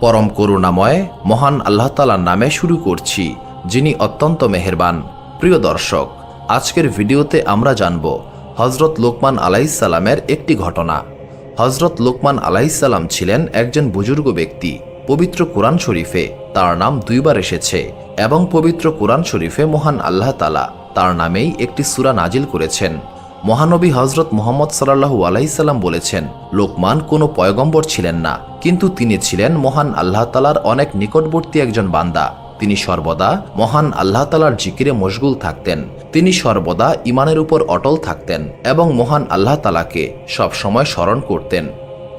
পরম করুণাময় মহান আল্লাহ তাআলার নামে শুরু করছি, যিনি অত্যন্ত মেহেরবান। প্রিয় দর্শক, আজকের ভিডিওতে আমরা জানব হযরত লোকমান আলাইহিস সালামের একটি ঘটনা। হযরত লোকমান আলাইহিস সালাম ছিলেন একজন বুজুর্গ ব্যক্তি। পবিত্র কোরআন শরীফে তার নাম দুইবার এসেছে এবং পবিত্র কোরআন শরীফে মহান আল্লাহ তাআলা তার নামেই একটি সূরা নাজিল করেছেন। মহানবী হযরত মুহাম্মদ সাল্লাল্লাহু আলাইহি সাল্লাম বলেছেন, লোকমান কোনো পয়গম্বর ছিলেন না, কিন্তু তিনি ছিলেন মহান আল্লাহ তাআলার অনেক নিকটবর্তী একজন বান্দা। তিনি সর্বদা মহান আল্লাহ তাআলার জিকিরে মশগুল থাকতেন। তিনি সর্বদা ঈমানের উপর অটল থাকতেন এবং মহান আল্লাহ তাআলাকে সবসময় স্মরণ করতেন।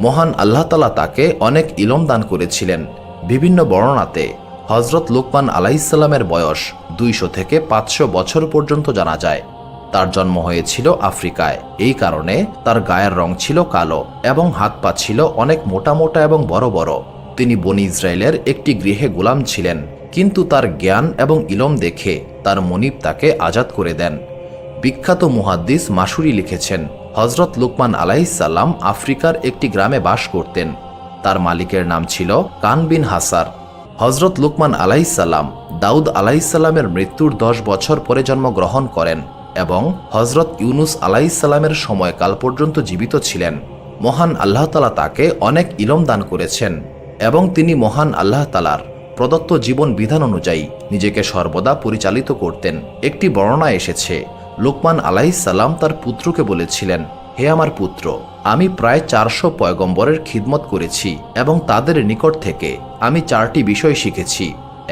মহান আল্লাহ তাআলা তাকে অনেক ইলম দান করেছিলেন। বিভিন্ন বর্ণনাতে হযরত লোকমান আলাইহিস সালামের বয়স 200 থেকে 500 বছর পর্যন্ত জানা যায়। তার জন্ম হয়েছিল আফ্রিকায়। এই কারণে তার গায়ের রং ছিল কালো এবং হাত পা ছিল অনেক মোটা মোটা এবং বড় বড়। তিনি বনি ইসরায়েলের একটি গৃহে গোলাম ছিলেন, কিন্তু তার জ্ঞান এবং ইলম দেখে তার মনিব তাকে আজাদ করে দেন। বিখ্যাত মুহাদ্দিস মাসুরি লিখেছেন, হযরত লোকমান আলাইহিস সালাম আফ্রিকার একটি গ্রামে বাস করতেন। তার মালিকের নাম ছিল কান বিন হাসার। হযরত লোকমান আলাইহিস সালাম দাউদ আলাইহিস সালামের মৃত্যুর 10 বছর পরে জন্মগ্রহণ করেন এবং হযরত ইউনুস আলাইহিস সালামের সময়কাল পর্যন্ত জীবিত ছিলেন। মহান আল্লাহ তাআলা তাকে অনেক ইলম দান করেছেন এবং তিনি মহান আল্লাহ তাআলার প্রদত্ত জীবন বিধান অনুযায়ী নিজেকে সর্বদা পরিচালিত করতেন। একটি বর্ণনা এসেছে, লোকমান আলাইহিস সালাম তার পুত্রকে বলেছিলেন, হে আমার পুত্র, আমি প্রায় 400 পয়গম্বরের খিদমত করেছি এবং তাদের নিকট থেকে আমি 4টি বিষয় শিখেছি।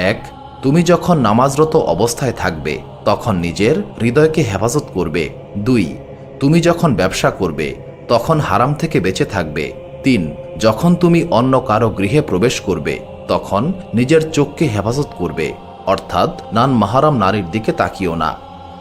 1. তুমি যখন নামাজরত অবস্থায় থাকবে তখন নিজের হৃদয়কে হেফাজত করবে। 2. তুমি যখন ব্যবসা করবে তখন হারাম থেকে বেঁচে থাকবে। 3. যখন তুমি অন্য কারো গৃহে প্রবেশ করবে তখন নিজের চোখকে হেফাজত করবে, অর্থাৎ নান মাহারাম নারীর দিকে তাকিও না।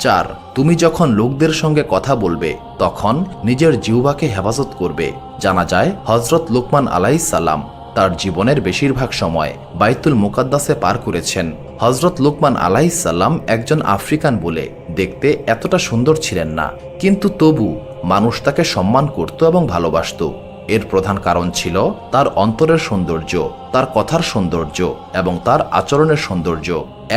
4. তুমি যখন লোকদের সঙ্গে কথা বলবে তখন নিজের জিহ্বাকে হেফাজত করবে। জানা যায় হযরত লোকমান আলাইহিস সালাম তার জীবনের বেশিরভাগ সময় বাইতুল মুকাদ্দাসে পার করেছেন। হযরত লোকমান আলাইহিস সালাম একজন আফ্রিকান বলে দেখতে এতটা সুন্দর ছিলেন না, কিন্তু তবু মানুষ তাকে সম্মান করত এবং ভালোবাসত। এর প্রধান কারণ ছিল তার অন্তরের সৌন্দর্য, তার কথার সৌন্দর্য এবং তার আচরণের সৌন্দর্য।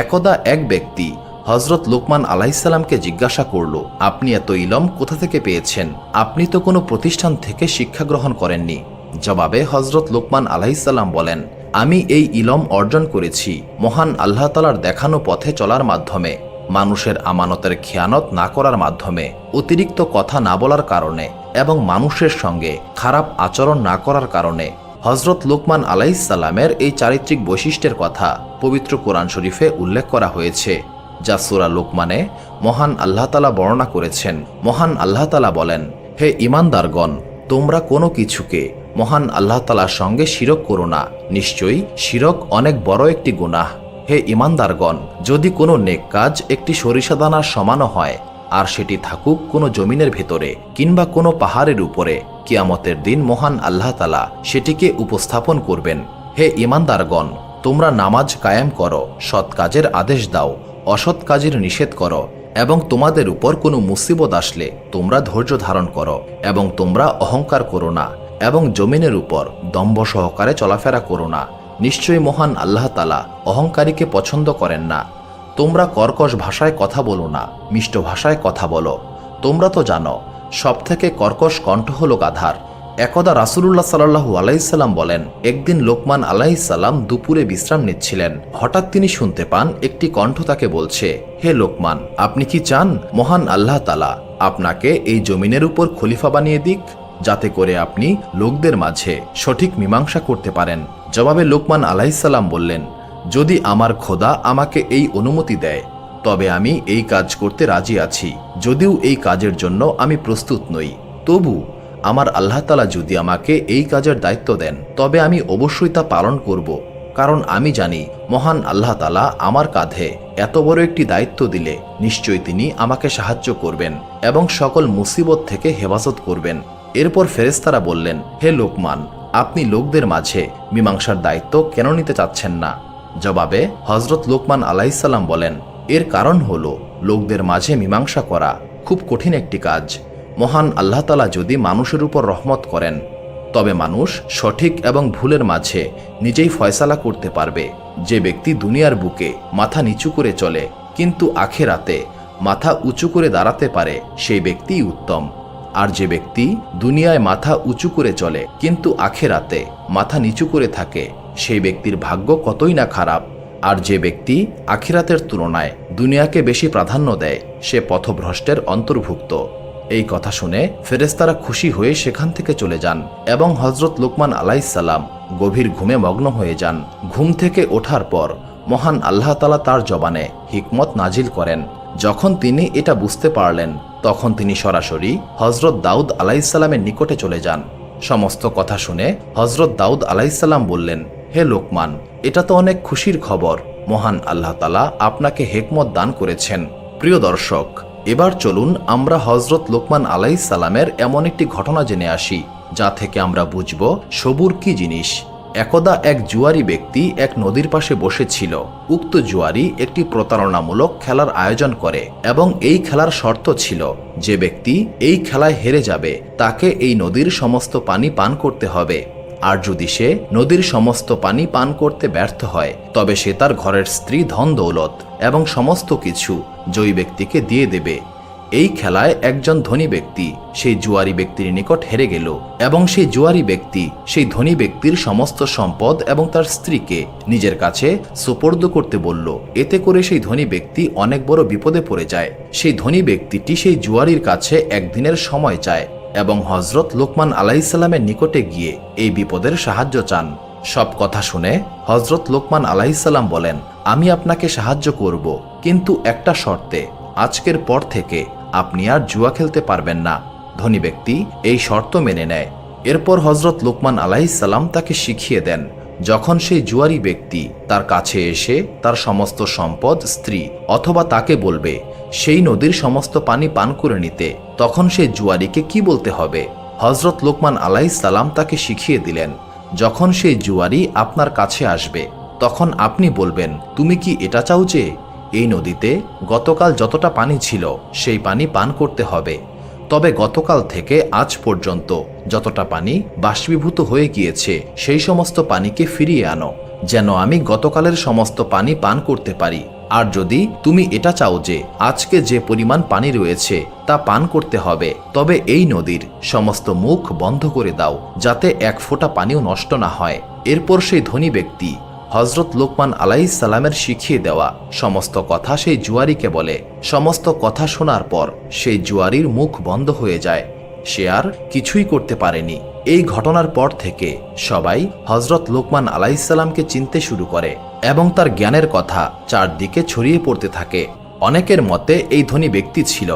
একদা এক ব্যক্তি হযরত লোকমান আলাইহিস সালামকে জিজ্ঞাসা করল, আপনি এত ইলম কোথা থেকে পেয়েছেন? আপনি তো কোনো প্রতিষ্ঠান থেকে শিক্ষা গ্রহণ করেননি। জবাবে হযরত লোকমান আলাইহিস সালাম বলেন, আমি এই ইলম অর্জন করেছি মহান আল্লাহ তাআলার দেখানো পথে চলার মাধ্যমে, মানুষের আমানতের খেয়ানত না করার মাধ্যমে, অতিরিক্ত কথা না বলার কারণে এবং মানুষের সঙ্গে খারাপ আচরণ না করার কারণে। হযরত লোকমান আলাইহিস সালামের এই চারিত্রিক বৈশিষ্ট্যের কথা পবিত্র কোরআন শরীফে উল্লেখ করা হয়েছে, যা সূরা লোকমানে মহান আল্লাহ তাআলা বর্ণনা করেছেন। মহান আল্লাহ তাআলা বলেন, হে ঈমানদারগণ, তোমরা কোনো কিছুকে মহান আল্লাহ তাআলার সঙ্গে শিরক করো না, নিশ্চয়ই শিরক অনেক বড় একটি গুনাহ। হে ঈমানদারগণ, যদি কোনো নেক কাজ একটি সরিষা দানার সমানও হয় আর সেটি থাকুক কোনো জমিনের ভেতরে কিংবা কোনো পাহাড়ের উপরে, কিয়ামতের দিন মহান আল্লাহ তাআলা সেটিকে উপস্থাপন করবেন। হে ঈমানদারগণ, তোমরা নামাজ কায়েম করো, সৎ কাজের আদেশ দাও, অসৎ কাজের নিষেধ করো এবং তোমাদের উপর কোনো মুসিবত আসলে তোমরা ধৈর্য ধারণ করো এবং তোমরা অহংকার করো না এবং জমিনের উপর দম্ভ সহকারে চলাফেরা করো না। নিশ্চয়ই মহান আল্লাহ তাআলা অহংকারীকে পছন্দ করেন না। তোমরা কর্কশ ভাষায় কথা বলো না, মিষ্ট ভাষায় কথা বলো। তোমরা তো জানো সবথেকে কর্কশ কণ্ঠ হলো গাধার। একদা রাসূলুল্লাহ সাল্লাল্লাহু আলাইহি সাল্লাম বলেন, একদিন লোকমান আলাইহিস সালাম দুপুরে বিশ্রাম নিচ্ছিলেন। হঠাৎ তিনি শুনতে পান একটি কণ্ঠ তাকে বলছে, হে লোকমান, আপনি কি চান মহান আল্লাহ তাআলা আপনাকে এই জমিনের উপর খলিফা বানিয়ে দিক, যাতে করে আপনি লোকদের মাঝে সঠিক মীমাংসা করতে পারেন? জবাবে লোকমান আলাইহিস সালাম বললেন, যদি আমার খোদা আমাকে এই অনুমতি দেয় তবে আমি এই কাজ করতে রাজি আছি, যদিও এই কাজের জন্য আমি প্রস্তুত নই। তবু আমার আল্লাহ তাআলা যদি আমাকে এই কাজের দায়িত্ব দেন তবে আমি অবশ্যই তা পালন করব, কারণ আমি জানি মহান আল্লাহ তাআলা আমার কাঁধে এত বড় একটি দায়িত্ব দিলে নিশ্চয়ই তিনি আমাকে সাহায্য করবেন এবং সকল মুসিবত থেকে হেফাজত করবেন। এরপর ফেরেশতারা বললেন, হে লোকমান, আপনি লোকদের মাঝে মীমাংসার দায়িত্ব কেন নিতে চাচ্ছেন না? জবাবে হযরত লোকমান আলাইহিস সালাম বলেন, এর কারণ হলো লোকদের মাঝে মীমাংসা করা খুব কঠিন একটি কাজ। মহান আল্লাহ তাআলা যদি মানুষের উপর রহমত করেন তবে মানুষ সঠিক এবং ভুলের মাঝে নিজেই ফয়সালা করতে পারবে। যে ব্যক্তি দুনিয়ার বুকে মাথা নিচু করে চলে কিন্তু আখিরাতে মাথা উঁচু করে দাঁড়াতে পারে সেই ব্যক্তিই উত্তম। আর যে ব্যক্তি দুনিয়ায় মাথা উঁচু করে চলে কিন্তু আখিরাতে মাথা নিচু করে থাকে সেই ব্যক্তির ভাগ্য কতই না খারাপ। আর যে ব্যক্তি আখিরাতের তুলনায় দুনিয়াকে বেশি প্রাধান্য দেয় সে পথভ্রষ্টের অন্তর্ভুক্ত। এই কথা শুনে ফেরেশতারা খুশি হয়ে সেখান থেকে চলে যান এবং হযরত লুকমান আলাইহিস সালাম গভীর ঘুমে মগ্ন হয়ে যান। ঘুম থেকে ওঠার পর মহান আল্লাহ তাআলা তার জবানে হিকমত নাজিল করেন। যখন তিনি এটা বুঝতে পারলেন তখন তিনি সরাসরি হযরত দাউদ আলাইহিস সালামের নিকটে চলে যান। সমস্ত কথা শুনে হযরত দাউদ আলাইহিস সালাম বললেন, হে লোকমান, এটা তো অনেক খুশির খবর। মহান আল্লাহ তাআলা আপনাকে হিকমত দান করেছেন। প্রিয় দর্শক, এবার চলুন আমরা হযরত লুকমান আলাইহিস সালামের এমন একটি ঘটনা জেনে আসি যা থেকে আমরা বুঝব সবুর কি জিনিস। একদা এক জুয়ারি ব্যক্তি এক নদীর পাশে বসেছিল। উক্ত জুয়ারি একটি প্রতারণামূলক খেলার আয়োজন করে এবং এই খেলার শর্ত ছিল যে ব্যক্তি এই খেলায় হেরে যাবে তাকে এই নদীর সমস্ত পানি পান করতে হবে। আর যদি সে নদীর সমস্ত পানি পান করতে ব্যর্থ হয় তবে সে তার ঘরের স্ত্রী, ধন দৌলত এবং সমস্ত কিছু জয়ী ব্যক্তিকে দিয়ে দেবে। এই খেলায় একজন ধনী ব্যক্তি সেই জুয়ারি ব্যক্তির নিকট হেরে গেল এবং সেই জুয়ারি ব্যক্তি সেই ধনী ব্যক্তির সমস্ত সম্পদ এবং তার স্ত্রীকে নিজের কাছে সুপর্দ করতে বলল। এতে করে সেই ধনী ব্যক্তি অনেক বড় বিপদে পড়ে যায়। সেই ধনী ব্যক্তিটি সেই জুয়ারির কাছে একদিনের সময় চায় এবং হযরত লুকমান আলাইহিস সালামের নিকটে গিয়ে এই বিপদের সাহায্য চান। সব কথা শুনে হযরত লুকমান আলাইহিস সালাম বলেন, আমি আপনাকে সাহায্য করব, কিন্তু একটা শর্তে। আজকের পর থেকে আপনি আর জুয়া খেলতে পারবেন না। ধনী ব্যক্তি এই শর্ত মেনে নেয়। এরপর হযরত লুকমান আলাইহিস সালাম তাকে শিখিয়ে দেন, যখন সেই জুয়ারি ব্যক্তি তার কাছে এসে তার সমস্ত সম্পদ, স্ত্রী অথবা তাকে বলবে সেই নদীর সমস্ত পানি পান করে নিতে, তখন সেই জুয়ারিকে কি বলতে হবে। হযরত লুকমান আলাইহিস সালাম তাকে শিখিয়ে দিলেন, যখন সেই জুয়ারি আপনার কাছে আসবে তখন আপনি বলবেন, তুমি কি এটা চাও যে এই নদীতে গতকাল যতটা পানি ছিল সেই পানি পান করতে হবে, তবে গতকাল থেকে আজ পর্যন্ত যতটা পানি বাষ্পীভূত হয়ে গিয়েছে সেই সমস্ত পানিকে ফিরিয়ে আনো, যেন আমি গতকালের সমস্ত পানি পান করতে পারি। আর যদি তুমি এটা চাও যে আজকে যে পরিমাণ পানি রয়েছে তা পান করতে হবে, তবে এই নদীর সমস্ত মুখ বন্ধ করে দাও যাতে এক ফোঁটা পানিও নষ্ট না হয়। এরপর সেই ধনী ব্যক্তি হযরত লুকমান আলাইহিস সালামের শিখিয়ে দেওয়া সমস্ত কথা সেই জুয়ারিকে বলে। সমস্ত কথা শোনার পর সেই জুয়ারির মুখ বন্ধ হয়ে যায়, সে আর কিছুই করতে পারেনি। এই ঘটনার পর থেকে সবাই হযরত লুকমান আলাইহিস সালামকে চিনতে শুরু করে এবং তার জ্ঞানের কথা চারদিকে ছড়িয়ে পড়তে থাকে। অনেকের মতে এই ধনী ব্যক্তি ছিল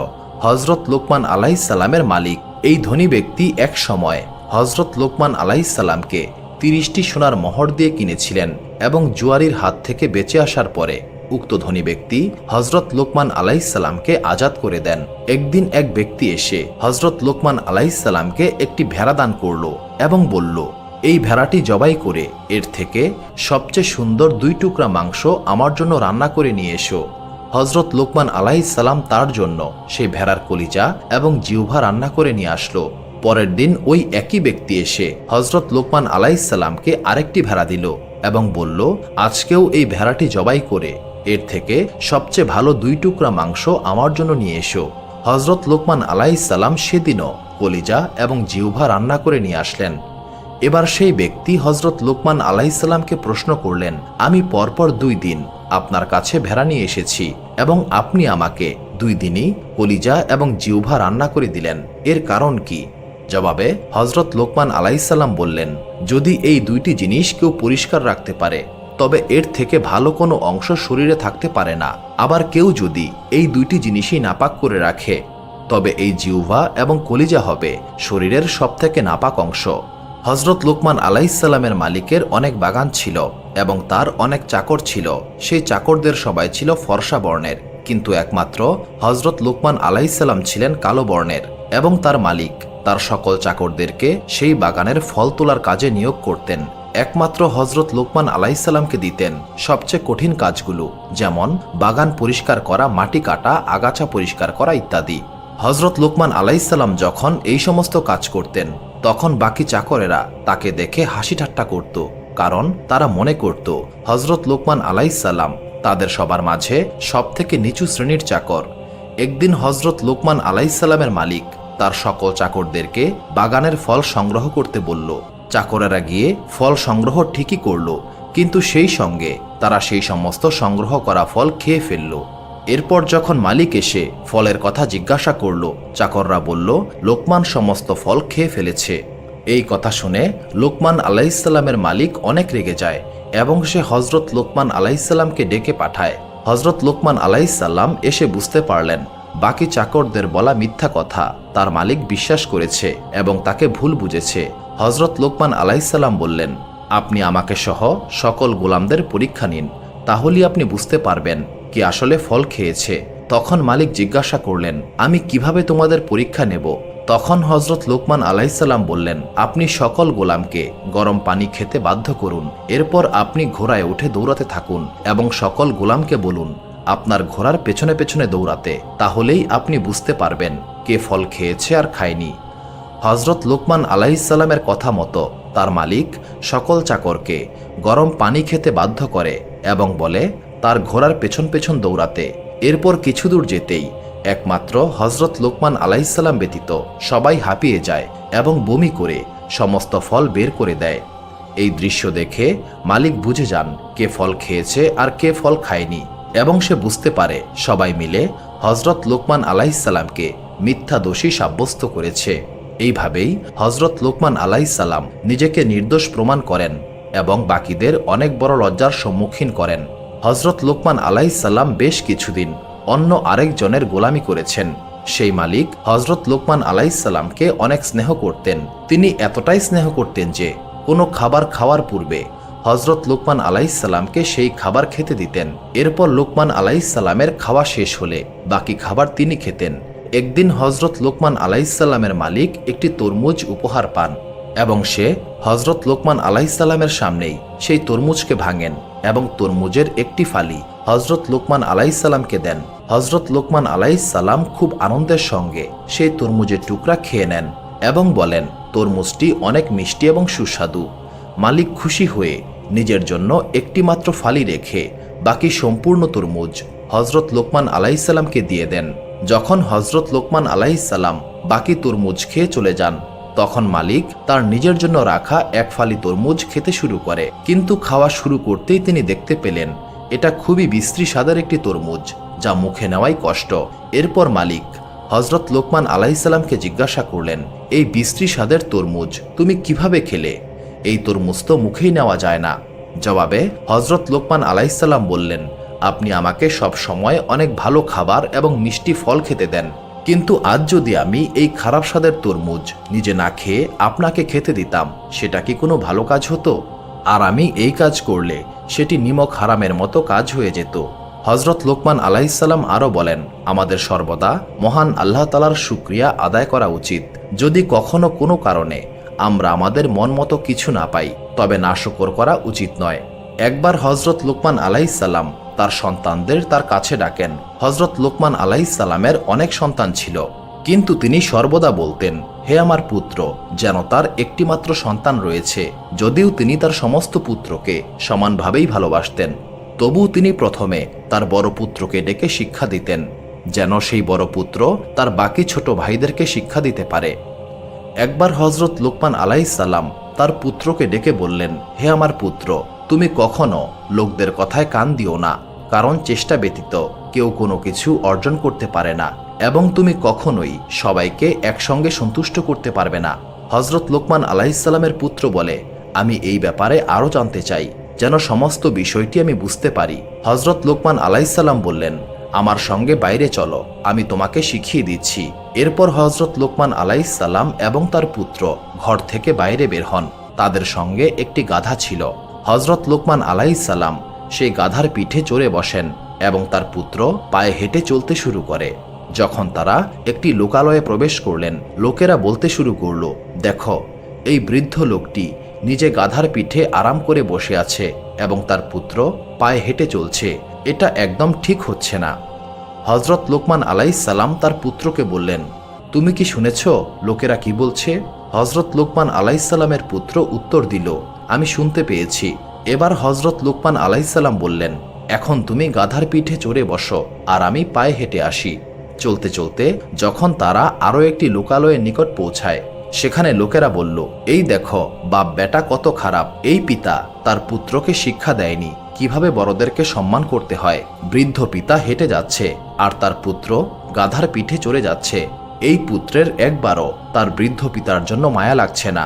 হযরত লুকমান আলাইহিস সালামের মালিক। এই ধনী ব্যক্তি এক সময় হযরত লুকমান আলাইহিস সালামকে 30টি সোনার মোহর দিয়ে কিনেছিলেন এবং জুয়ারির হাত থেকে বেঁচে আসার পরে উক্ত ধনী ব্যক্তি হযরত লুকমান আলাইহিস সালামকে আজাদ করে দেন। একদিন এক ব্যক্তি এসে হযরত লুকমান আলাইহিস সালামকে একটি ভেড়া দান করল এবং বলল, এই ভেড়াটি জবাই করে এর থেকে সবচেয়ে সুন্দর 2 টুকরা মাংস আমার জন্য রান্না করে নিয়ে এসো। হযরত লুকমান আলাইহিস সালাম তার জন্য সেই ভেড়ার কলিজা এবং জিহ্বা রান্না করে নিয়ে আসলো। পরের দিন ওই একই ব্যক্তি এসে হযরত লুকমান আলাইহিস সালামকে আরেকটি ভেড়া দিল এবং বলল, আজকেও এই ভেড়াটি জবাই করে এর থেকে সবচেয়ে ভালো 2 টুকরা মাংস আমার জন্য নিয়ে এসো। হযরত লুকমান আলাইহিস সালাম সেদিনও কলিজা এবং জিহ্বা রান্না করে নিয়ে আসলেন। এবার সেই ব্যক্তি হযরত লুকমান আলাইহিস সালামকে প্রশ্ন করলেন, আমি পরপর 2 দিন আপনার কাছে ভেড়া নিয়ে এসেছি এবং আপনি আমাকে 2 দিনই কলিজা এবং জিহ্বা রান্না করে দিলেন, এর কারণ কি? জবাবে হযরত লুকমান আলাইহিস সালাম বললেন, যদি এই 2টি জিনিস কেউ পরিষ্কার রাখতে পারে তবে এর থেকে ভালো কোনো অংশ শরীরে থাকতে পারে না। আবার কেউ যদি এই 2টি জিনিসই নাপাক করে রাখে তবে এই জিহ্বা এবং কলিজা হবে শরীরের সবথেকে নাপাক অংশ। হযরত লুকমান আলাইহিস সালামের মালিকের অনেক বাগান ছিল এবং তার অনেক চাকর ছিল। সেই চাকরদের সবাই ছিল ফর্সা বর্ণের, কিন্তু একমাত্র হযরত লুকমান আলাইহিস সালাম ছিলেন কালো বর্ণের এবং তার মালিক তার সকল চাকরদেরকে সেই বাগানের ফল তোলার কাজে নিয়োগ করতেন। একমাত্র হযরত লুকমান আলাইহিস সালামকে দিতেন সবচেয়ে কঠিন কাজগুলো, যেমন বাগান পরিষ্কার করা, মাটি কাটা, আগাছা পরিষ্কার করা ইত্যাদি। হযরত লুকমান আলাইহিস সালাম যখন এই সমস্ত কাজ করতেন তখন বাকি চাকরেরা তাকে দেখে হাসি ঠাট্টা করত, কারণ তারা মনে করত হজরত লোকমান আলাইহিসসালাম তাদের সবার মাঝে সবথেকে নিচু শ্রেণীর চাকর। একদিন হজরত লোকমান আলাইহিসসালামের মালিক তার সকল চাকরদেরকে বাগানের ফল সংগ্রহ করতে বলল। চাকরেরা গিয়ে ফল সংগ্রহ ঠিকই করল, কিন্তু সেই সঙ্গে তারা সেই সমস্ত সংগ্রহ করা ফল খেয়ে ফেলল। এরপর যখন মালিক এসে ফলের কথা জিজ্ঞাসা করল, চাকররা বলল লোকমান সমস্ত ফল খেয়ে ফেলেছে। এই কথা শুনে লোকমান আলাইহিসসালামের মালিক অনেক রেগে যায় এবং সে হজরত লোকমান আলাইহিসসালামকে ডেকে পাঠায়। হজরত লোকমান আলাইহিসসালাম এসে বুঝতে পারলেন বাকি চাকরদের বলা মিথ্যা কথা তার মালিক বিশ্বাস করেছে এবং তাকে ভুল বুঝেছে। হজরত লোকমান আলাইহিসসালাম বললেন, আপনি আমাকে সহ সকল গোলামদের পরীক্ষা নিন, তাহলেই আপনি বুঝতে পারবেন কি আসলে ফল খেয়েছে। তখন মালিক জিজ্ঞাসা করলেন, আমি কিভাবে তোমাদের পরীক্ষা নেব? তখন হজরত লোকমান আলাইহিসসালাম বললেন, আপনি সকল গোলামকে গরম পানি খেতে বাধ্য করুন, এরপর আপনি ঘোড়ায় উঠে দৌড়াতে থাকুন এবং সকল গোলামকে বলুন আপনার ঘোড়ার পেছনে পেছনে দৌড়াতে, তাহলেই আপনি বুঝতে পারবেন কে ফল খেয়েছে আর খায়নি। হজরত লোকমান আলাইহিসসালামের কথা মতো তার মালিক সকল চাকরকে গরম পানি খেতে বাধ্য করে এবং বলে তার ঘোড়ার পেছন পেছন দৌড়াতে। এরপর কিছু দূর যেতেই একমাত্র হজরত লোকমান আলাইহিসসালাম ব্যতীত সবাই হাঁপিয়ে যায় এবং বমি করে সমস্ত ফল বের করে দেয়। এই দৃশ্য দেখে মালিক বুঝে যান কে ফল খেয়েছে আর কে ফল খায়নি এবং সে বুঝতে পারে সবাই মিলে হজরত লোকমান আলাইহিসসালামকে মিথ্যা দোষী সাব্যস্ত করেছে। এইভাবেই হজরত লোকমান আলাইহিসসালাম নিজেকে নির্দোষ প্রমাণ করেন এবং বাকিদের অনেক বড় লজ্জার সম্মুখীন করেন। হজরত লোকমান আলাইহিসসালাম বেশ কিছুদিন অন্য আরেকজনের গোলামি করেছেন। সেই মালিক হজরত লোকমান আলাইহিসসালামকে অনেক স্নেহ করতেন। তিনি এতটাই স্নেহ করতেন যে কোনো খাবার খাওয়ার পূর্বে হজরত লোকমান আলাইহিসসালামকে সেই খাবার খেতে দিতেন। এরপর লোকমান আলাইহিসসালামের খাওয়া শেষ হলে বাকি খাবার তিনি খেতেন। একদিন হজরত লোকমান আলাইহিসসালামের মালিক একটি তরমুজ উপহার পান এবং সে হজরত লোকমান আলাইহিসসালামের সামনেই সেই তরমুজকে ভাঙেন এবং তরমুজের একটি ফালি হজরত লোকমান আলাইহিসসালামকে দেন। হজরত লোকমান আলাইহিসসালাম খুব আনন্দের সঙ্গে সেই তরমুজের টুকরা খেয়ে নেন এবং বলেন তরমুজটি অনেক মিষ্টি এবং সুস্বাদু। মালিক খুশি হয়ে নিজের জন্য একটি মাত্র ফালি রেখে বাকি সম্পূর্ণ তরমুজ হজরত লোকমান আলাইহিসসালামকে দিয়ে দেন। যখন হজরত লোকমান আলাইহিসসালাম বাকি তরমুজ খেয়ে চলে যান, তখন মালিক তার নিজের জন্য রাখা এক ফালি তরমুজ খেতে শুরু করে, কিন্তু খাওয়া শুরু করতেই তিনি দেখতে পেলেন এটা খুবই বিশ্রী স্বাদের একটি তরমুজ, যা মুখে নেওয়াই কষ্ট। এরপর মালিক হজরত লোকমান আলাইহিসসালামকে জিজ্ঞাসা করলেন, এই বিশ্রী স্বাদের তরমুজ তুমি কিভাবে খেলে? এই তরমুজ তো মুখেই নেওয়া যায় না। জবাবে হজরত লোকমান আলাইহিসসালাম বললেন, আপনি আমাকে সব সময় অনেক ভালো খাবার এবং মিষ্টি ফল খেতে দেন, কিন্তু আজ যদি আমি এই খারাপ স্বাদের তরমুজ নিজে না খেয়ে আপনাকে খেতে দিতাম, সেটা কি কোনো ভালো কাজ হতো? আর আমি এই কাজ করলে সেটি নিমক হারামের মতো কাজ হয়ে যেত। হজরত লোকমান আলাইহিসসালাম আরও বলেন, আমাদের সর্বদা মহান আল্লাহ তাআলার শুকরিয়া আদায় করা উচিত। যদি কখনো কোনো কারণে আমরা আমাদের মন মতো কিছু না পাই, তবে নাশকর করা উচিত নয়। একবার হজরত লোকমান আলাইহিসসালাম তার সন্তানদের তার কাছে ডাকেন। হজরত লোকমান আলাইহিসসালামের অনেক সন্তান ছিল, কিন্তু তিনি সর্বদা বলতেন, হে আমার পুত্র, যেন তার একটিমাত্র সন্তান রয়েছে। যদিও তিনি তার সমস্ত পুত্রকে সমানভাবেই ভালোবাসতেন, তবুও তিনি প্রথমে তার বড় পুত্রকে ডেকে শিক্ষা দিতেন, যেন সেই বড় পুত্র তার বাকি ছোট ভাইদেরকে শিক্ষা দিতে পারে। একবার হজরত লোকমান আলাইহিসসালাম তার পুত্রকে ডেকে বললেন, হে আমার পুত্র, তুমি কখনো লোকদের কথায় কান দিও না, কারণ চেষ্টা ব্যতীত কেউ কোনো কিছু অর্জন করতে পারে না, এবং তুমি কখনোই সবাইকে একসঙ্গে সন্তুষ্ট করতে পারবে না। হজরত লোকমান আলাইহিসসালামের পুত্র বলে, আমি এই ব্যাপারে আরও জানতে চাই, যেন সমস্ত বিষয়টি আমি বুঝতে পারি। হজরত লোকমান আলাইহিসসালাম বললেন, আমার সঙ্গে বাইরে চলো, আমি তোমাকে শিখিয়ে দিচ্ছি। এরপর হজরত লোকমান আলাইহিসসালাম এবং তার পুত্র ঘর থেকে বাইরে বের হন। তাদের সঙ্গে একটি গাধা ছিল। হজরত লোকমান আলাইহিসসালাম সেই গাধার পিঠে চড়ে বসেন এবং তার পুত্র পায়ে হেঁটে চলতে শুরু করে। যখন তারা একটি লোকালয়ে প্রবেশ করলেন, লোকেরা বলতে শুরু করল, দেখো, এই বৃদ্ধ লোকটি নিজে গাধার পিঠে আরাম করে বসে আছে এবং তার পুত্র পায়ে হেঁটে চলছে, এটা একদম ঠিক হচ্ছে না। হজরত লোকমান আলাইহিসসালাম তার পুত্রকে বললেন, তুমি কি শুনেছ লোকেরা কি বলছে? হজরত লোকমান আলাইসাল্লামের পুত্র উত্তর দিল, আমি শুনতে পেয়েছি। এবার হজরত লোকমান আলাইসাল্লাম বললেন, এখন তুমি গাধার পিঠে চড়ে বসো আর আমি পায়ে হেঁটে আসি। চলতে চলতে যখন তারা আরও একটি লোকালয়ের নিকট পৌঁছায়, সেখানে লোকেরা বলল, এই দেখো বাপ বেটা কত খারাপ। এই পিতা তার পুত্রকে শিক্ষা দেয়নি কিভাবে বড়দেরকে সম্মান করতে হয়। বৃদ্ধ পিতা হেঁটে যাচ্ছে আর তার পুত্র গাধার পিঠে চড়ে যাচ্ছে। এই পুত্রের একবারও তার বৃদ্ধ পিতার জন্য মায়া লাগছে না।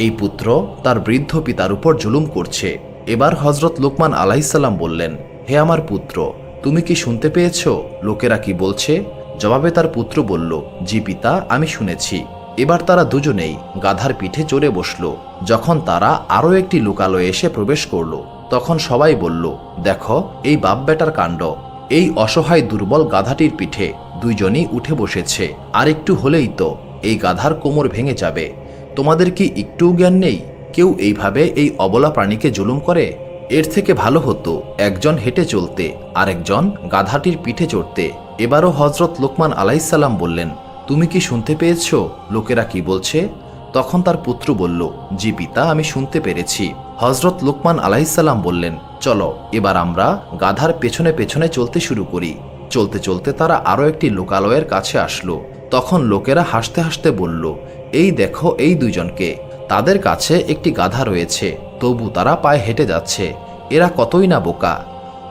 এই পুত্র তার বৃদ্ধ পিতার উপর জুলুম করছে। এবার হজরত লোকমান আলাইসাল্লাম বললেন, হে আমার পুত্র, তুমি কি শুনতে পেয়েছ লোকেরা কি বলছে? জবাবে তার পুত্র বলল, জি পিতা, আমি শুনেছি। এবার তারা দুজনেই গাধার পিঠে চড়ে বসল। যখন তারা আরও একটি লোকালয়ে এসে প্রবেশ করল, তখন সবাই বলল, দেখো এই বাপ বেটার কাণ্ড। এই অসহায় দুর্বল গাধাটির পিঠে দুইজনই উঠে বসেছে, আর একটু হলেই তো এই গাধার কোমর ভেঙে যাবে। তোমাদের কি একটুও জ্ঞান নেই? কেউ এইভাবে এই অবলা প্রাণীকে জুলুম করে? এর থেকে ভালো হতো একজন হেঁটে চলতে আর একজন গাধাটির পিঠে চড়তে। এবারও হজরত লোকমান আলাইসাল্লাম বললেন, তুমি কি শুনতে পেয়েছ লোকেরা কি বলছে? তখন তার পুত্র বলল, জি পিতা, আমি শুনতে পেরেছি। হজরত লোকমান আলাইসাল্লাম বললেন, চলো এবার আমরা গাধার পেছনে পেছনে চলতে শুরু করি। চলতে চলতে তারা আরও একটি লোকালয়ের কাছে আসলো। তখন লোকেরা হাসতে হাসতে বলল, এই দেখো এই দুইজনকে, তাদের কাছে একটি গাধা রয়েছে, তবু তারা পায়ে হেঁটে যাচ্ছে। এরা কতই না বোকা।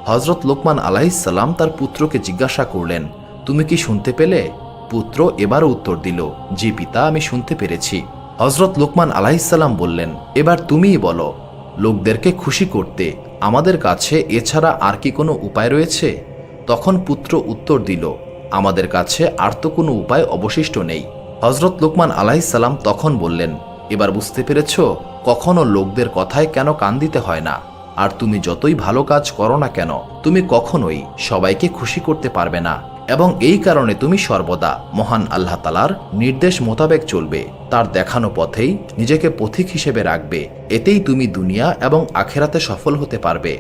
হজরত লোকমান আলাইসাল্লাম তার পুত্রকে জিজ্ঞাসা করলেন, তুমি কি শুনতে পেলে? পুত্র এবারও উত্তর দিল, জি পিতা, আমি শুনতে পেরেছি। হজরত লোকমান আলাইসাল্লাম বললেন, এবার তুমিই বলো, লোকদেরকে খুশি করতে আমাদের কাছে এছাড়া আর কি কোনো উপায় রয়েছে? তখন পুত্র উত্তর দিল, আমাদের কাছে আর তো কোনো উপায় অবশিষ্ট নেই। হজরত লোকমান আলাইসাল্লাম তখন বললেন, এবার বুঝতে পেরেছ কখনো লোকদের কথায় কেন কান দিতে হয় না। আর তুমি যতই ভালো কাজ করো না কেন, তুমি কখনোই সবাইকে খুশি করতে পারবে না। এবং এই কারণে তুমি সর্বদা মহান আল্লাহ তাআলার নির্দেশ মোতাবেক চলবে, তার দেখানো পথেই নিজেকে পথিক হিসেবে রাখবে। এতেই তুমি দুনিয়া এবং আখেরাতে সফল হতে পারবে।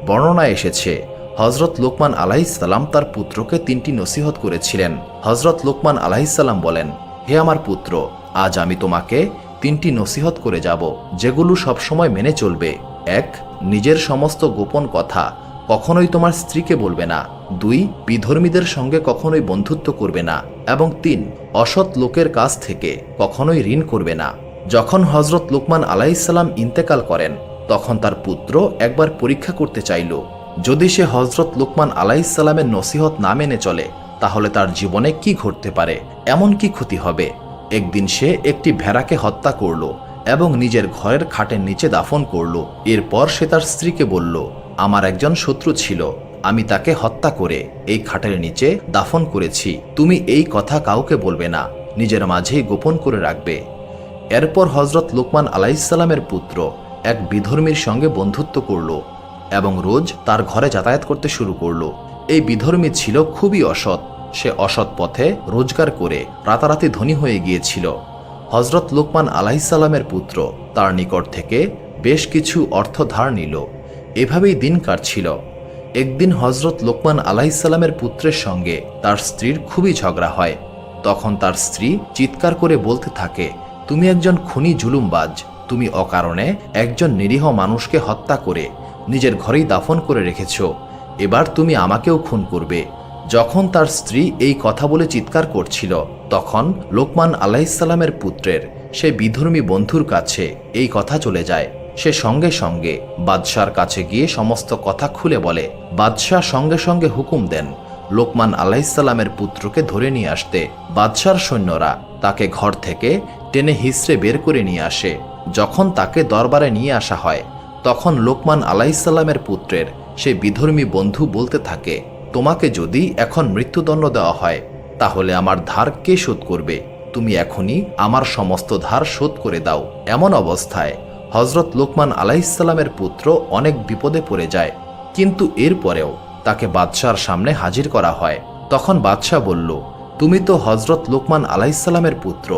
বর্ণনায় এসেছে, হজরত লোকমান আলাইসাল্লাম তার পুত্রকে 3টি নসিহত করেছিলেন। হজরত লোকমান আলাইসাল্লাম বলেন, হে আমার পুত্র, আজ আমি তোমাকে 3টি নসিহত করে যাব, যেগুলো সবসময় মেনে চলবে। 1. নিজের সমস্ত গোপন কথা কখনোই তোমার স্ত্রীকে বলবে না। 2. বিধর্মীদের সঙ্গে কখনোই বন্ধুত্ব করবে না। এবং 3. অসৎ লোকের কাছ থেকে কখনোই ঋণ করবে না। যখন হজরত লোকমান আলাইসাল্লাম ইন্তেকাল করেন, তখন তার পুত্র একবার পরীক্ষা করতে চাইল, যদি সে হজরত লোকমান আলাইসাল্লামের নসিহত না মেনে চলে, তাহলে তার জীবনে কি ঘটতে পারে, এমন কি ক্ষতি হবে। একদিন সে একটি ভেড়াকে হত্যা করল এবং নিজের ঘরের খাটের নিচে দাফন করল। এরপর সে তার স্ত্রীকে বলল, আমার একজন শত্রু ছিল, আমি তাকে হত্যা করে এই খাটের নিচে দাফন করেছি। তুমি এই কথা কাউকে বলবে না, নিজের মাঝেই গোপন করে রাখবে। এরপর হজরত লোকমান আলাইসাল্লামের পুত্র এক বিধর্মীর সঙ্গে বন্ধুত্ব করল এবং রোজ তার ঘরে যাতায়াত করতে শুরু করল। এই বিধর্মী ছিল খুবই অসৎ। সে অসৎ পথে রোজগার করে রাতারাতি ধনী হয়ে গিয়েছিল। হজরত লোকমান আলাইসাল্লামের পুত্র তার নিকট থেকে বেশ কিছু অর্থ ধার নিল। এভাবেই দিন কাটছিল। একদিন হজরত লোকমান আলাইসাল্লামের পুত্রের সঙ্গে তার স্ত্রীর খুবই ঝগড়া হয়। তখন তার স্ত্রী চিৎকার করে বলতে থাকে, তুমি একজন খুনি জুলুমবাজ, তুমি অকারণে একজন নিরীহ মানুষকে হত্যা করে নিজের ঘরেই দাফন করে রেখেছ, এবার তুমি আমাকেও খুন করবে। যখন তার স্ত্রী এই কথা বলে চিৎকার করছিল, তখন লোকমান আলাইসাল্লামের পুত্রের সে বিধর্মী বন্ধুর কাছে এই কথা চলে যায়। সে সঙ্গে সঙ্গে বাদশার কাছে গিয়ে সমস্ত কথা খুলে বলে। বাদশাহ সঙ্গে সঙ্গে হুকুম দেন লোকমান আলাইসাল্লামের পুত্রকে ধরে নিয়ে আসতে। বাদশার সৈন্যরা তাকে ঘর থেকে টেনে হিঁচড়ে বের করে নিয়ে আসে। যখন তাকে দরবারে নিয়ে আসা হয়, তখন লোকমান আলাইসাল্লামের পুত্রের সে বিধর্মী বন্ধু বলতে থাকে, তোমাকে যদি এখন মৃত্যুদণ্ড দেওয়া হয়, তাহলে আমার ধার কে শোধ করবে? তুমি এখনই আমার সমস্ত ধার শোধ করে দাও। এমন অবস্থায় হজরত লোকমান আলাইসাল্লামের পুত্র অনেক বিপদে পড়ে যায়। কিন্তু এরপরেও তাকে বাদশার সামনে হাজির করা হয়। তখন বাদশাহ বলল, তুমি তো হজরত লোকমান আলাইসাল্লামের পুত্র,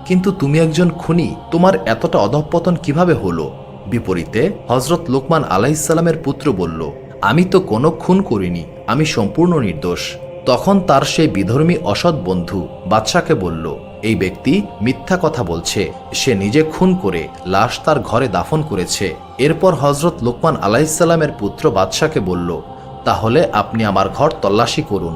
কিন্তু তুমি একজন খুনি, তোমার এতটা অধঃপতন কিভাবে হলো? বিপরীতে হজরত লোকমান আলাইসাল্লামের পুত্র বলল, আমি তো কোনো খুন করিনি, আমি সম্পূর্ণ নির্দোষ। তখন তার সেই বিধর্মী অসৎ বন্ধু বাদশাকে বলল, এই ব্যক্তি মিথ্যা কথা বলছে, সে নিজে খুন করে লাশ তার ঘরে দাফন করেছে। এরপর হযরত লোকমান আলাইহিসসালামের পুত্র বাদশাকে বলল, তাহলে আপনি আমার ঘর তল্লাশি করুন,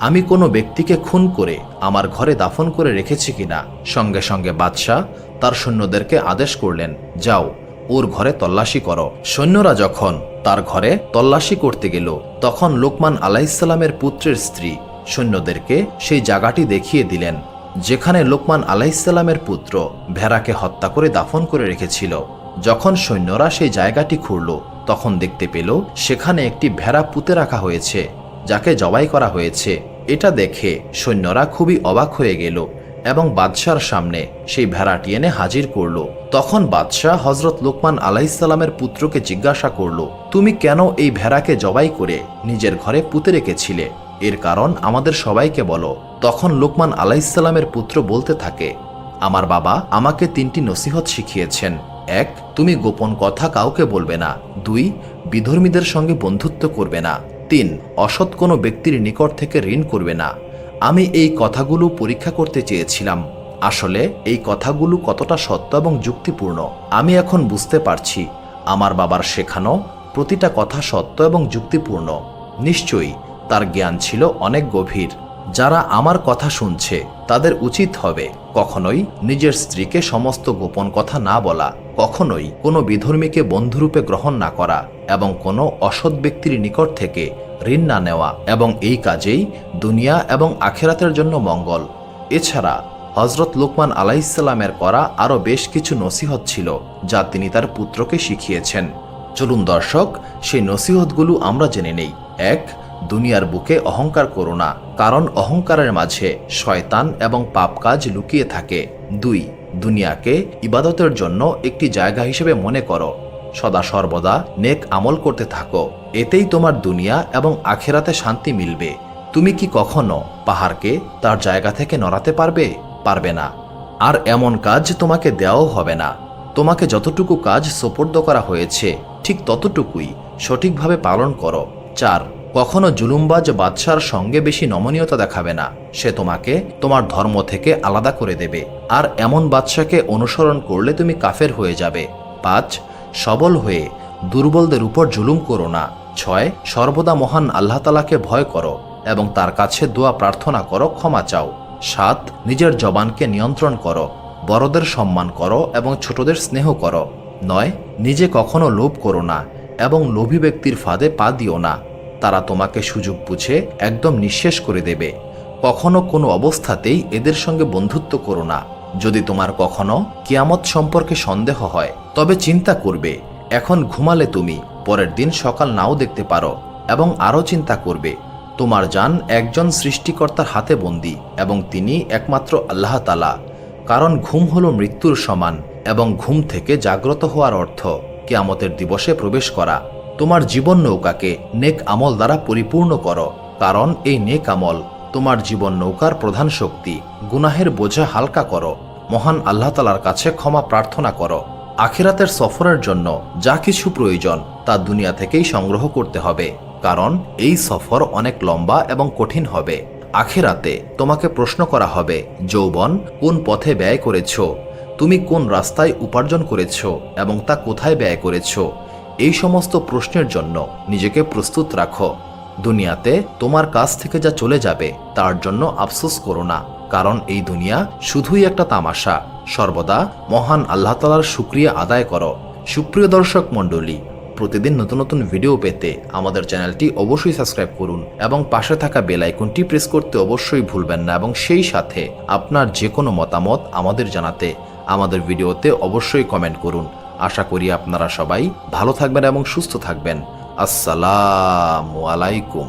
আমি কোনো ব্যক্তিকে খুন করে আমার ঘরে দাফন করে রেখেছি কিনা। সঙ্গে সঙ্গে বাদশাহ তার সৈন্যদেরকে আদেশ করলেন, যাও ওর ঘরে তল্লাশি করো। সৈন্যরা যখন তার ঘরে তল্লাশি করতে গেল, তখন লোকমান আলাইহিসসালামের পুত্রের স্ত্রী সৈন্যদেরকে সেই জায়গাটি দেখিয়ে দিলেন যেখানে লোকমান আলাইহিসসালামের পুত্র ভেড়াকে হত্যা করে দাফন করে রেখেছিল। যখন সৈন্যরা সেই জায়গাটি খুঁড়ল, তখন দেখতে পেল সেখানে একটি ভেড়া পুঁতে রাখা হয়েছে, যাকে জবাই করা হয়েছে। এটা দেখে সৈন্যরা খুবই অবাক হয়ে গেল এবং বাদশার সামনে সেই ভেড়াটি এনে হাজির করল। তখন বাদশাহ হযরত লোকমান আলাইহিসসালামের পুত্রকে জিজ্ঞাসা করল, তুমি কেন এই ভেড়াকে জবাই করে নিজের ঘরে পুঁতে রেখেছিলে? এর কারণ আমাদের সবাইকে বলো। তখন লোকমান আলাইহিসসালামের পুত্র বলতে থাকে, আমার বাবা আমাকে 3টি নসিহত শিখিয়েছেন। 1, তুমি গোপন কথা কাউকে বলবে না। 2, বিধর্মীদের সঙ্গে বন্ধুত্ব করবে না। 3, অসৎ কোনো ব্যক্তির নিকট থেকে ঋণ করবে না। আমি এই কথাগুলো পরীক্ষা করতে চেয়েছিলাম, আসলে এই কথাগুলো কতটা সত্য এবং যুক্তিপূর্ণ। আমি এখন বুঝতে পারছি আমার বাবার শেখানো প্রতিটা কথা সত্য এবং যুক্তিপূর্ণ। নিশ্চয়ই তার জ্ঞান ছিল অনেক গভীর। যারা আমার কথা শুনছে তাদের উচিত হবে কখনোই নিজের স্ত্রীকে সমস্ত গোপন কথা না বলা, কখনোই কোনো বিধর্মীকে বন্ধুরূপে গ্রহণ না করা এবং কোনো অসৎ ব্যক্তির নিকট থেকে ঋণ না নেওয়া, এবং এই কাজেই দুনিয়া এবং আখিরাতের জন্য মঙ্গল। এছাড়া হযরত লোকমান আলাইহিসসালামের করা আরও বেশ কিছু নসিহত ছিল যা তিনি তার পুত্রকে শিখিয়েছেন। চলুন দর্শক, সেই নসিহতগুলো আমরা জেনে নেই। 1, দুনিয়ার বুকে অহংকার করো না, কারণ অহংকারের মাঝে শয়তান এবং পাপ কাজ লুকিয়ে থাকে। 2, দুনিয়াকে ইবাদতের জন্য একটি জায়গা হিসেবে মনে করো, সদা সর্বদা নেক আমল করতে থাকো, এতেই তোমার দুনিয়া এবং আখিরাতে শান্তি মিলবে। তুমি কি কখনো পাহাড়কে তার জায়গা থেকে নড়াতে পারবে? পারবে না। আর এমন কাজ তোমাকে দেওয়াও হবে না। তোমাকে যতটুকু কাজ সোপর্দ করা হয়েছে ঠিক ততটুকুই সঠিকভাবে পালন করো। 4, কখনো জুলুমবাজ বাদশার সঙ্গে বেশি নমনীয়তা দেখাবে না, সে তোমাকে তোমার ধর্ম থেকে আলাদা করে দেবে। আর এমন বাদশাকে অনুসরণ করলে তুমি কাফের হয়ে যাবে। 5, সবল হয়ে দুর্বলদের উপর জুলুম করো না। 6, সর্বদা মহান আল্লাহ তাআলাকে ভয় করো এবং তার কাছে দোয়া প্রার্থনা করো, ক্ষমা চাও। 7, নিজের জবানকে নিয়ন্ত্রণ করো, বড়দের সম্মান করো এবং ছোটদের স্নেহ করো। 9, নিজে কখনো লোভ করো না এবং লোভী ব্যক্তির ফাঁদে পা দিও না, তারা তোমাকে সুযোগ বুঝে একদম নিঃশেষ করে দেবে। কখনো কোনো অবস্থাতেই এদের সঙ্গে বন্ধুত্ব করো না। যদি তোমার কখনো কিয়ামত সম্পর্কে সন্দেহ হয় তবে চিন্তা করবে, এখন ঘুমালে তুমি পরের দিন সকাল নাও দেখতে পারো, এবং আরও চিন্তা করবে তোমার জান একজন সৃষ্টিকর্তার হাতে বন্দী এবং তিনি একমাত্র আল্লাহ তাআলা। কারণ ঘুম হলো মৃত্যুর সমান এবং ঘুম থেকে জাগ্রত হওয়ার অর্থ কিয়ামতের দিবসে প্রবেশ করা। তোমার জীবন নৌকাকে নেক আমল দ্বারা পরিপূর্ণ করো, কারণ এই নেক আমল তোমার জীবন নৌকার প্রধান শক্তি। গুনাহের বোঝা হালকা করো, মহান আল্লাহ তাআলার কাছে ক্ষমা প্রার্থনা করো। আখিরাতের সফরের জন্য যা কিছু প্রয়োজন তা দুনিয়া থেকেই সংগ্রহ করতে হবে, কারণ এই সফর অনেক লম্বা এবং কঠিন হবে। আখিরাতে তোমাকে প্রশ্ন করা হবে, যৌবন কোন পথে ব্যয় করেছ, তুমি কোন রাস্তায় উপার্জন করেছ এবং তা কোথায় ব্যয় করেছ। এই সমস্ত প্রশ্নের জন্য নিজেকে প্রস্তুত রাখো। দুনিয়াতে তোমার কাছ থেকে যা চলে যাবে তার জন্য আফসোস করো না, কারণ এই দুনিয়া শুধুই একটা তামাশা। সর্বদা মহান আল্লাহ তাআলার শুকরিয়া আদায় করো। সুপ্রিয় দর্শক মণ্ডলী, প্রতিদিন নতুন নতুন ভিডিও পেতে আমাদের চ্যানেলটি অবশ্যই সাবস্ক্রাইব করুন এবং পাশে থাকা বেল আইকনটি প্রেস করতে অবশ্যই ভুলবেন না, এবং সেই সাথে আপনার যে কোনো মতামত আমাদের জানাতে আমাদের ভিডিওতে অবশ্যই কমেন্ট করুন। আশা করি আপনারা সবাই ভালো থাকবেন এবং সুস্থ থাকবেন। আসসালামু আলাইকুম।